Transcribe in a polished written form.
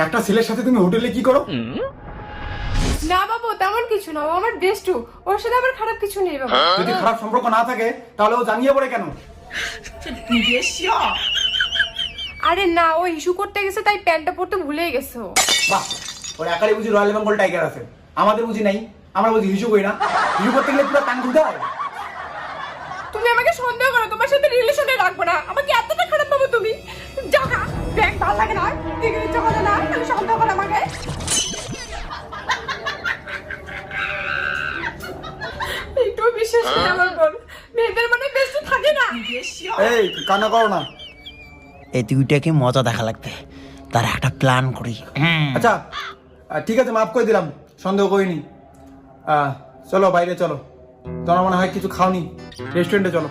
একটা ছেলের সাথে তুমি হোটেলে কি করো? না বাবু তেমন কিছু না, ও আমার বেস্টু, ওর সাথে আমার খারাপ কিছু নেই বাবু। যদি খারাপ সম্পর্ক না থাকে তাহলে ও জানিয়ে পড়ে কেন? আরে না, ও ইস্যু করতে গেছে তাই প্যান্টটা পরতে ভুলেই গেছে ও। বাহ, ওর একারই বুঝি রয়্যাল বেঙ্গল টাইগার আছে, আমাদের বুঝি নাই? আমরা বুঝি হিসু করি না? হিসু করতে গেলে পুরো কান খুলতে হয়। তুমি আমাকে সন্দেহ করো, তোমার সাথে রিলেশনে রাখবো না। আমাকে এতটা খারাপ পাবো তুমি? জাগা ব্যাগ ভালো লাগে না, দেখে ইচ্ছা করে না, খালি সন্দেহ করো আমাকে। একটু বিশ্বাস করে আমার বল, মেয়েদের মনে বেস্ট থাকে না। এই কান্না করো না। এই দুইটাকে মজা দেখা লাগবে, তার একটা প্ল্যান করি। আচ্ছা ঠিক আছে, মাফ করে দিলাম, সন্দেহ করিনি। চলো বাইরে চলো, তোমার মনে হয় কিছু খাওনি, রেস্টুরেন্টে চলো।